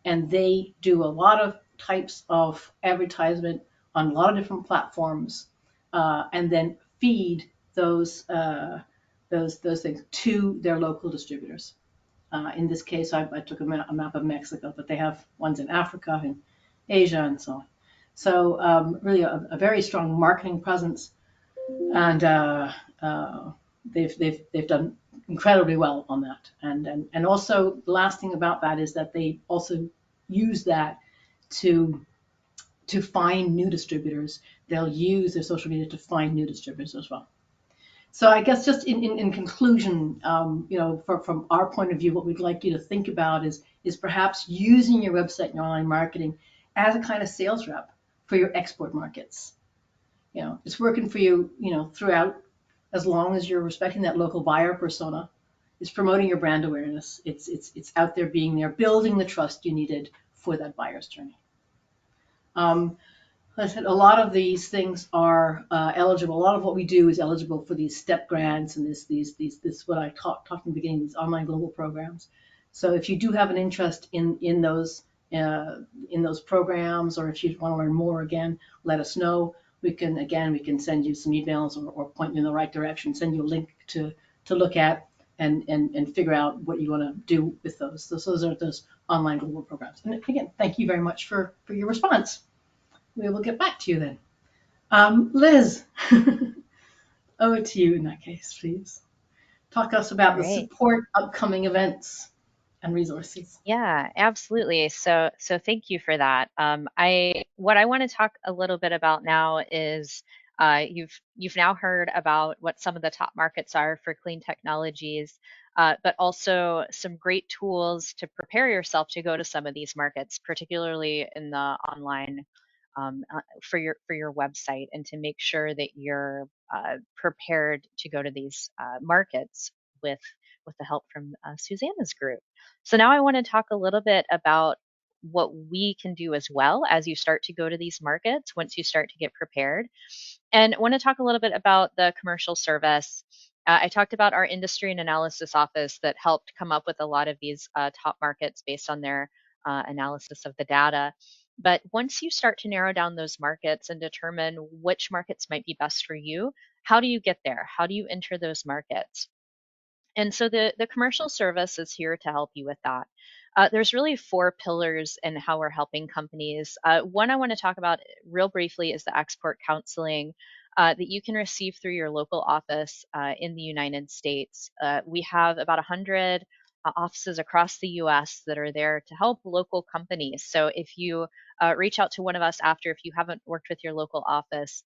And they do a lot of types of advertisement on a lot of different platforms, and then feed those things to their local distributors. In this case, I took a map of Mexico, but they have ones in Africa and Asia and so on. So really a very strong marketing presence, and they've done incredibly well on that. And also the last thing about that is that they also use that to find new distributors. They'll use their social media to find new distributors as well. So I guess just in conclusion, from our point of view, what we'd like you to think about is perhaps using your website and online marketing as a kind of sales rep for your export markets. It's working for you, throughout as long as you're respecting that local buyer persona. It's promoting your brand awareness. It's out there being there, building the trust you needed for that buyer's journey. I said a lot of these things are eligible. A lot of what we do is eligible for these STEP grants and this what I talked in the beginning, these online global programs. So if you do have an interest in those programs, or if you want to learn more, again, let us know. We can send you some emails, or point you in the right direction, send you a link to look at, and figure out what you want to do with those. Those are those online global programs. And again, thank you very much for your response. We will get back to you then. Liz, over to you in that case, please. Talk to us about the Great. support upcoming events and resources. Yeah, absolutely. So thank you for that. What I want to talk a little bit about now is you've now heard about what some of the top markets are for clean technologies, but also some great tools to prepare yourself to go to some of these markets, particularly in the online for your website, and to make sure that you're prepared to go to these markets with with the help from Susanna's group. So now I want to talk a little bit about what we can do as well as you start to go to these markets once you start to get prepared. And I want to talk a little bit about the commercial service. I talked about our industry and analysis office that helped come up with a lot of these top markets based on their analysis of the data. But once you start to narrow down those markets and determine which markets might be best for you, how do you get there? How do you enter those markets? And so the commercial service is here to help you with that. There's really four pillars in how we're helping companies. One I want to talk about real briefly is the export counseling that you can receive through your local office in the United States. We have about 100 offices across the US that are there to help local companies. So if you reach out to one of us after, if you haven't worked with your local office,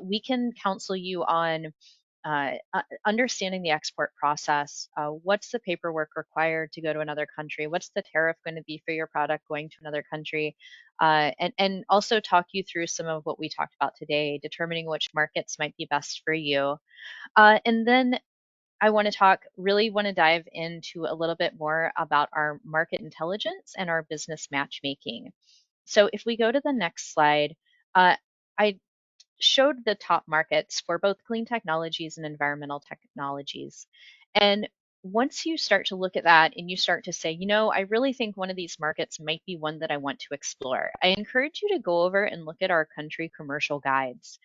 we can counsel you on understanding the export process. What's the paperwork required to go to another country? What's the tariff going to be for your product going to another country? And also talk you through some of what we talked about today, determining which markets might be best for you. And then I want to really want to dive into a little bit more about our market intelligence and our business matchmaking. So if we go to the next slide, I showed the top markets for both clean technologies and environmental technologies. And once you start to look at that and you start to say, I really think one of these markets might be one that I want to explore, I encourage you to go over and look at our country commercial guides.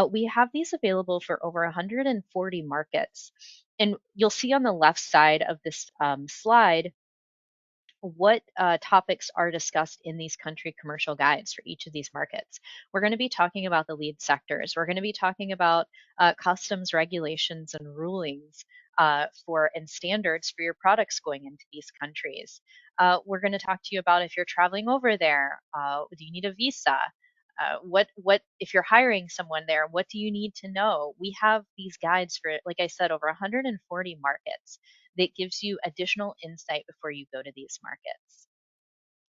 We have these available for over 140 markets. And you'll see on the left side of this slide what topics are discussed in these country commercial guides for each of these markets. We're going to be talking about the lead sectors. We're going to be talking about customs regulations and rulings and standards for your products going into these countries. We're going to talk to you about if you're traveling over there, do you need a visa? What if you're hiring someone there, what do you need to know? We have these guides for, like I said, over 140 markets that gives you additional insight before you go to these markets.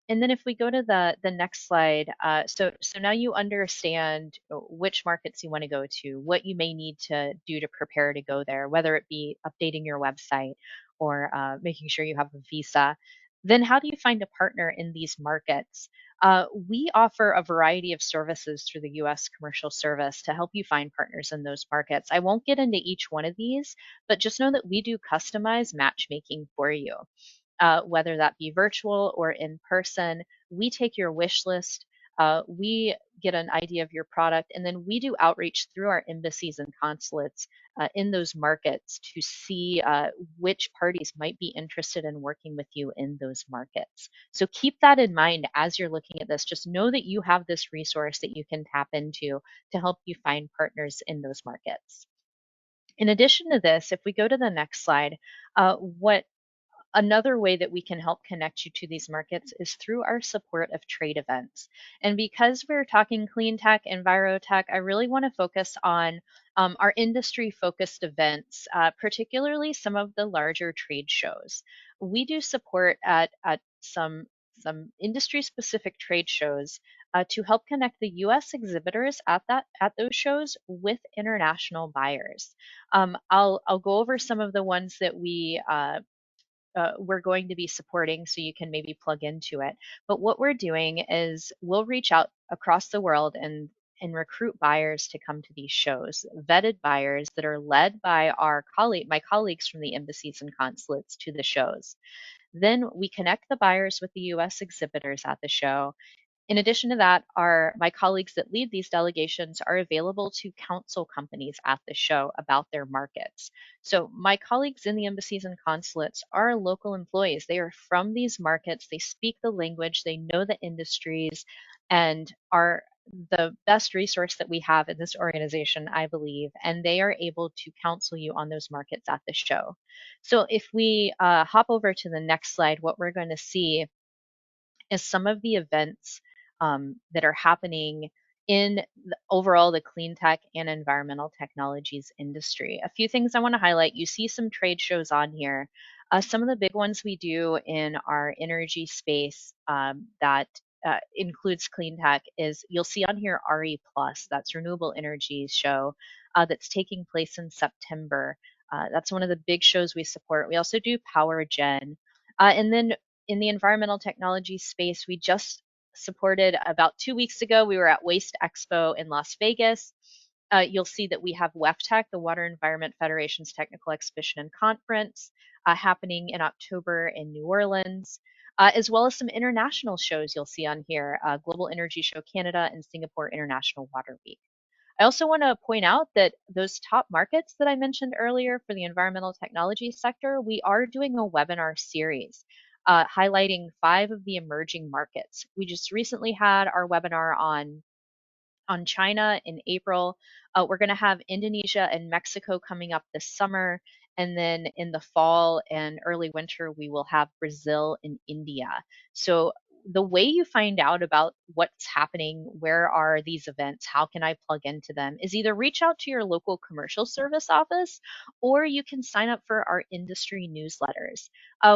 And then if we go to the next slide, so now you understand which markets you want to go to, what you may need to do to prepare to go there, whether it be updating your website or making sure you have a visa. Then how do you find a partner in these markets? We offer a variety of services through the U.S. Commercial Service to help you find partners in those markets. I won't get into each one of these, but just know that we do customized matchmaking for you, whether that be virtual or in person. We take your wish list, we get an idea of your product, and then we do outreach through our embassies and consulates in those markets to see which parties might be interested in working with you in those markets. So keep that in mind as you're looking at this. Just know that you have this resource that you can tap into to help you find partners in those markets. In addition to this, if we go to the next slide, what another way that we can help connect you to these markets is through our support of trade events. And because we're talking clean tech, envirotech, I really want to focus on our industry focused events, particularly some of the larger trade shows. We do support at some industry specific trade shows to help connect the U.S. exhibitors at those shows with international buyers. I'll go over some of the ones that we're going to be supporting so you can maybe plug into it. But what we're doing is we'll reach out across the world and recruit buyers to come to these shows, vetted buyers that are led by my colleagues from the embassies and consulates to the shows. Then we connect the buyers with the US exhibitors at the show. In addition to that, my colleagues that lead these delegations are available to counsel companies at the show about their markets. So my colleagues in the embassies and consulates are local employees. They are from these markets. They speak the language. They know the industries and are the best resource that we have in this organization, I believe, and they are able to counsel you on those markets at the show. So if we hop over to the next slide, what we're going to see is some of the events that are happening in overall the clean tech and environmental technologies industry. A few things I want to highlight. You see some trade shows on here. Some of the big ones we do in our energy space that includes clean tech is you'll see on here RE Plus, that's Renewable Energy Show that's taking place in September. That's one of the big shows we support. We also do Power Gen. And then in the environmental technology space, we just supported about 2 weeks ago. We were at Waste Expo in Las Vegas. You'll see that we have WEFTEC, the Water Environment Federation's Technical Exhibition and Conference, happening in October in New Orleans, as well as some international shows you'll see on here, Global Energy Show Canada and Singapore International Water Week. I also want to point out that those top markets that I mentioned earlier for the environmental technology sector, we are doing a webinar series highlighting 5 of the emerging markets. We just recently had our webinar on China in April. We're going to have Indonesia and Mexico coming up this summer. And then in the fall and early winter, we will have Brazil and India. So the way you find out about what's happening, where are these events, how can I plug into them, is either reach out to your local commercial service office or you can sign up for our industry newsletters.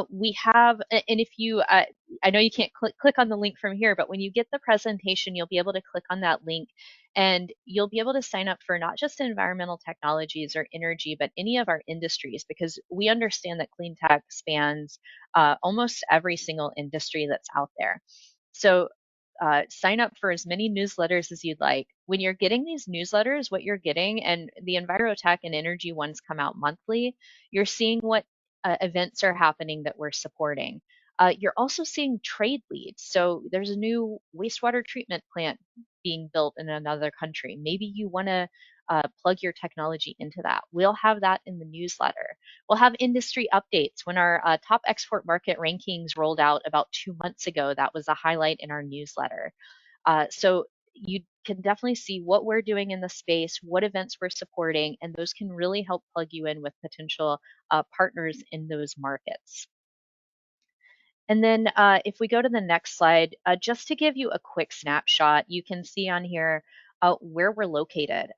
We have, and if you, I know you can't click on the link from here, but when you get the presentation, you'll be able to click on that link and you'll be able to sign up for not just environmental technologies or energy, but any of our industries, because we understand that clean tech spans almost every single industry that's out there. So sign up for as many newsletters as you'd like. When you're getting these newsletters, what you're getting, and the EnviroTech and energy ones come out monthly, you're seeing what events are happening that we're supporting. You're also seeing trade leads. So there's a new wastewater treatment plant being built in another country. Maybe you want to plug your technology into that. We'll have that in the newsletter. We'll have industry updates. When our top export market rankings rolled out about 2 months ago, that was a highlight in our newsletter. So you can definitely see what we're doing in the space, what events we're supporting, and those can really help plug you in with potential partners in those markets. And then if we go to the next slide, just to give you a quick snapshot, you can see on here where we're located.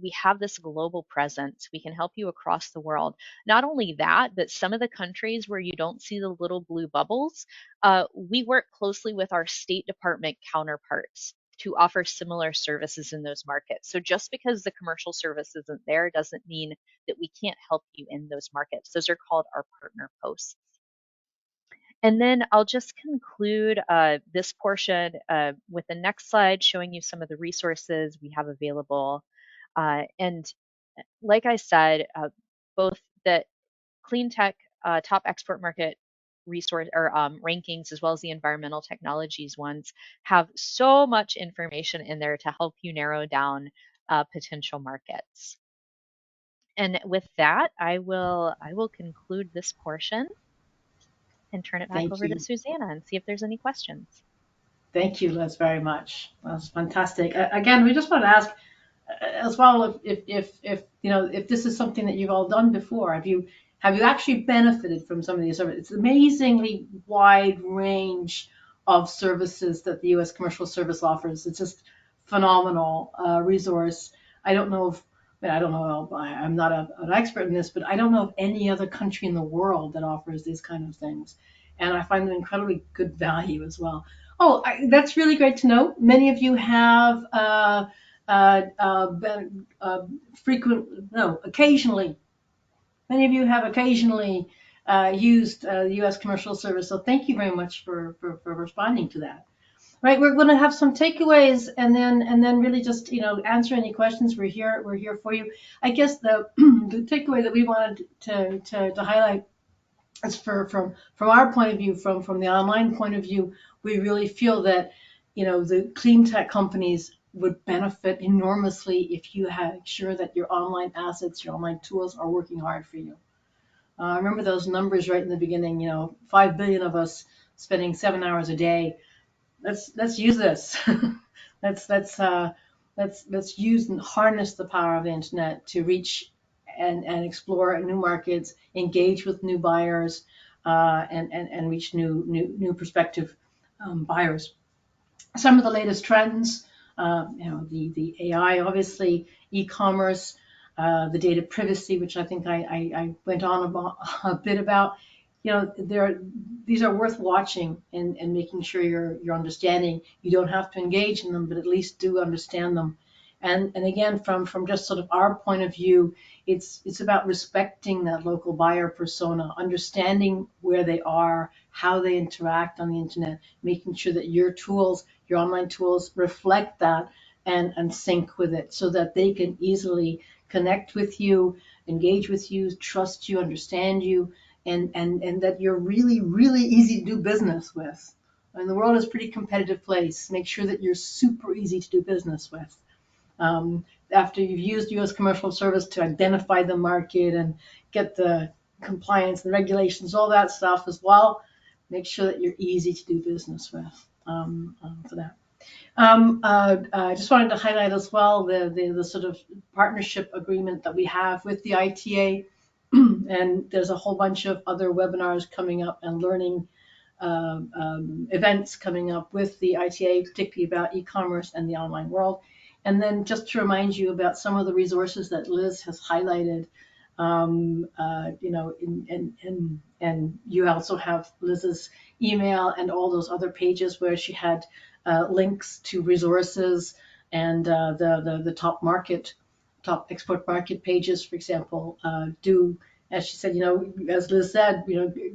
We have this global presence. We can help you across the world. Not only that, but some of the countries where you don't see the little blue bubbles, we work closely with our State Department counterparts to offer similar services in those markets. So just because the commercial service isn't there doesn't mean that we can't help you in those markets. Those are called our partner posts. And then I'll just conclude this portion with the next slide showing you some of the resources we have available. And like I said, both the clean tech top export market resource or rankings as well as the environmental technologies ones have so much information in there to help you narrow down potential markets. And with that, I will conclude this portion and turn it back Thank over to you. Susanna and see if there's any questions. Thank you, Liz, very much. That's fantastic. Again, we just want to ask as well if this is something that you've all done before. Have you actually benefited from some of these services? It's an amazingly wide range of services that the U.S. Commercial Service offers. It's just phenomenal resource. I don't know if I don't know. I'm not an expert in this, but I don't know of any other country in the world that offers these kind of things, and I find them incredibly good value as well. Oh, that's really great to know. Many of you have been, occasionally. Many of you have occasionally used the U.S. Commercial Service, so thank you very much for responding to that. Right, we're going to have some takeaways, and then really just answer any questions. We're here for you. I guess the the takeaway that we wanted to highlight is from our point of view, from the online point of view, we really feel that the clean tech companies would benefit enormously if you had sure that your online assets, your online tools are working hard for you. I remember those numbers right in the beginning. 5 billion of us spending 7 hours a day. Let's use this. let's let's uh, let's use and harness the power of the internet to reach and explore new markets, engage with new buyers, and reach new prospective buyers. Some of the latest trends, the AI, obviously, e-commerce, the data privacy, which I think I went on about, a bit about. These are worth watching and making sure you're understanding. You don't have to engage in them, but at least do understand them. And again, from just sort of our point of view, it's about respecting that local buyer persona, understanding where they are, how they interact on the internet, making sure that your tools, your online tools, reflect that and sync with it, so that they can easily connect with you, engage with you, trust you, understand you, and that you're really, really easy to do business with. And the world is a pretty competitive place. Make sure that you're super easy to do business with. After you've used U.S. Commercial Service to identify the market and get the compliance and regulations, all that stuff as well, make sure that you're easy to do business with for that. I just wanted to highlight as well the sort of partnership agreement that we have with the ITA. And there's a whole bunch of other webinars coming up and learning events coming up with the ITA, particularly about e-commerce and the online world. And then just to remind you about some of the resources that Liz has highlighted, and you also have Liz's email and all those other pages where she had links to resources and the top export market pages, for example. As she said, as Liz said,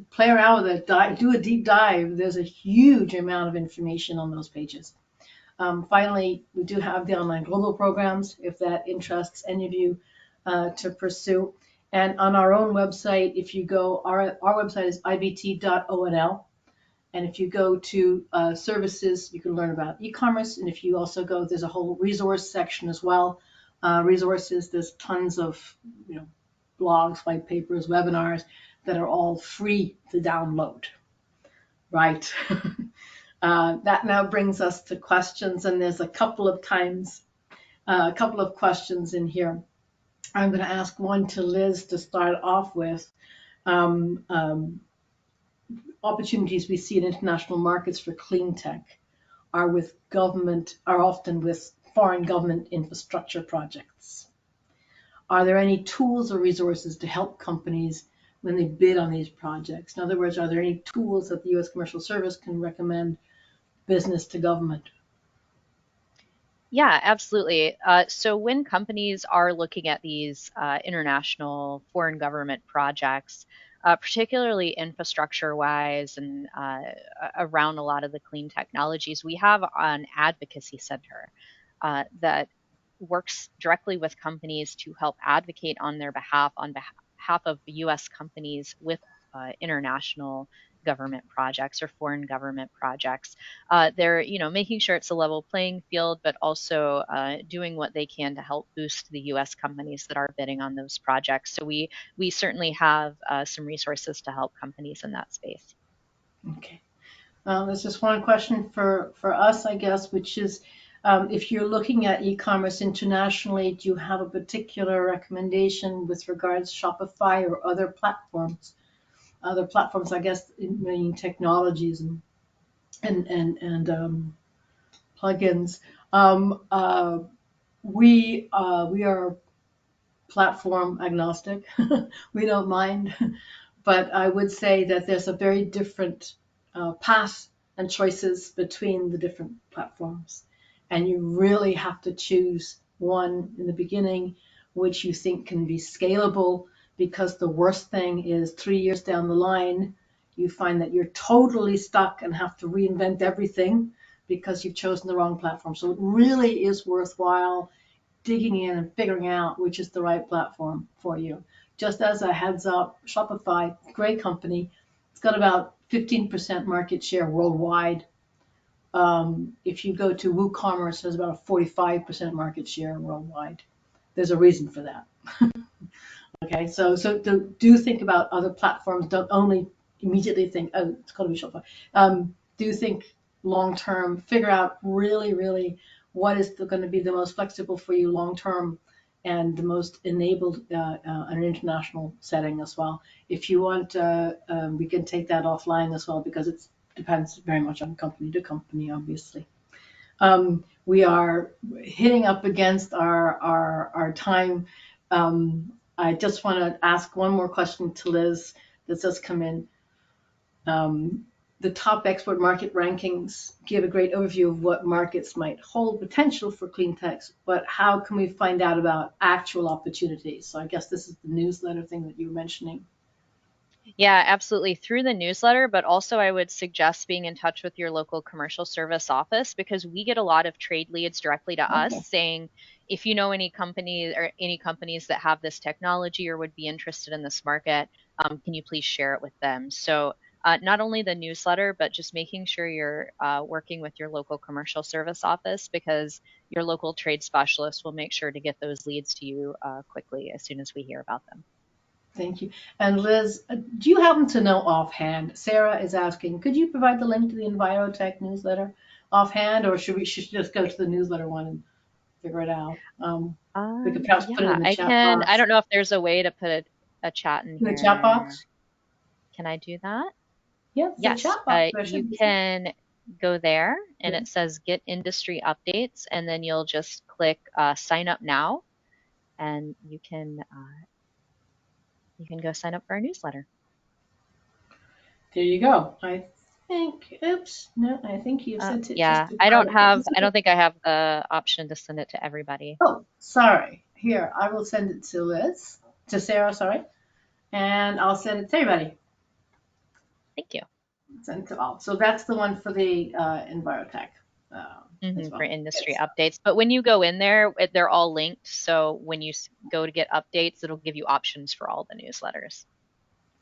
play around with it, do a deep dive. There's a huge amount of information on those pages. Finally, we do have the online global programs, if that interests any of you to pursue. And on our own website, if you go, our website is ibt.onl. And if you go to services, you can learn about e-commerce. And if you also go, there's a whole resource section as well. Resources, there's tons of blogs, white papers, webinars that are all free to download. Right. That now brings us to questions, and there's a couple of questions in here. I'm going to ask one to Liz to start off with. Opportunities we see in international markets for clean tech are often with foreign government infrastructure projects. Are there any tools or resources to help companies when they bid on these projects? In other words, are there any tools that the U.S. Commercial Service can recommend business to government? Yeah, absolutely. So when companies are looking at these international foreign government projects, particularly infrastructure-wise and around a lot of the clean technologies, we have an advocacy center that works directly with companies to help advocate on their behalf, on behalf of U.S. companies with international government projects or foreign government projects. They're, making sure it's a level playing field, but also doing what they can to help boost the U.S. companies that are bidding on those projects. So we certainly have some resources to help companies in that space. Okay. There's just one question for us, I guess, which is, if you're looking at e-commerce internationally, do you have a particular recommendation with regards to Shopify or other platforms? Other platforms, I guess, in technologies and plugins. We are platform agnostic. We don't mind, but I would say that there's a very different path and choices between the different platforms. And you really have to choose one in the beginning which you think can be scalable, because the worst thing is 3 years down the line, you find that you're totally stuck and have to reinvent everything because you've chosen the wrong platform. So it really is worthwhile digging in and figuring out which is the right platform for you. Just as a heads up, Shopify, great company. It's got about 15% market share worldwide. If you go to WooCommerce, it has about a 45% market share worldwide. There's a reason for that. Okay, so do think about other platforms. Don't only immediately think, oh, it's got to be Shopify. Do think long term. Figure out really what is going to be the most flexible for you long term, and the most enabled in an international setting as well. If you want, we can take that offline as well, because it depends very much on company to company, obviously. We are hitting up against our time. I just want to ask one more question to Liz that's just come in. The top export market rankings give a great overview of what markets might hold potential for Cleantech, but how can we find out about actual opportunities? So I guess this is the newsletter thing that you were mentioning. Yeah, absolutely. Through the newsletter, but also I would suggest being in touch with your local commercial service office, because we get a lot of trade leads directly to us Okay. saying, if you know any company or any companies that have this technology or would be interested in this market, can you please share it with them? So not only the newsletter, but just making sure you're working with your local commercial service office, because your local trade specialist will make sure to get those leads to you quickly as soon as we hear about them. Thank you. And Liz, do you happen to know offhand? Sarah is asking, could you provide the link to the Envirotech newsletter offhand, or should we just go to the newsletter one and figure it out? We could perhaps put it Yeah, in the I chat can. I box. don't know if there's a way to put a chat in In the chat here. box? Can I do that? Yes, the Yes, chat box. There you should be some. can go there and Yeah. it says get industry updates, and then you'll just click sign up now, and you can go sign up for our newsletter. There you go. I think, oops, no, I think you sent it just Yeah, to private. I don't think I have the option to send it to everybody. Oh, sorry. Here, I will send it to Liz, to Sarah, sorry, and I'll send it to everybody. Thank you. Send it to all. So that's the one for the Envirotech as For well. industry Yes. updates. But when you go in there, they're all linked. So when you go to get updates, it'll give you options for all the newsletters.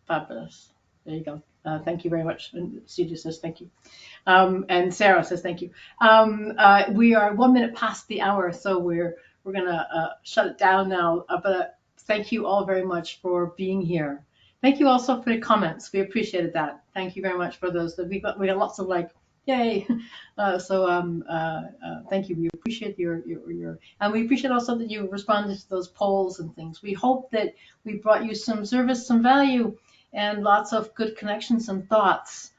Fabulous. There you go. Thank you very much. And CJ says thank you. And Sarah says thank you. We are 1 minute past the hour, so we're gonna shut it down now. But thank you all very much for being here. Thank you also for the comments. We appreciated that. Thank you very much for those. We got lots of like, yay. Thank you. We appreciate your and we appreciate also that you responded to those polls and things. We hope that we brought you some service, some value, and lots of good connections and thoughts.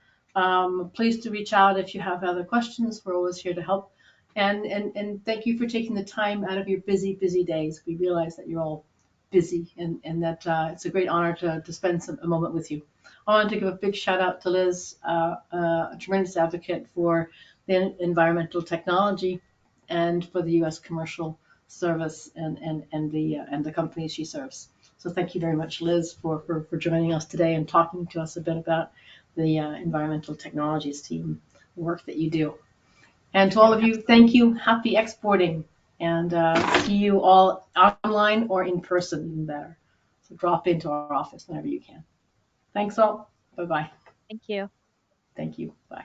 Please to reach out if you have other questions. We're always here to help. And thank you for taking the time out of your busy days. We realize that you're all busy, and that it's a great honor to spend a moment with you. I want to give a big shout out to Liz, a tremendous advocate for the environmental technology and for the U.S. commercial service and the companies she serves. So thank you very much, Liz, for joining us today and talking to us a bit about the environmental technologies team work that you do. And to all of you, thank you. Happy exporting, and see you all online or in person, even better. So drop into our office whenever you can. Thanks all. Bye-bye. Thank you. Thank you. Bye.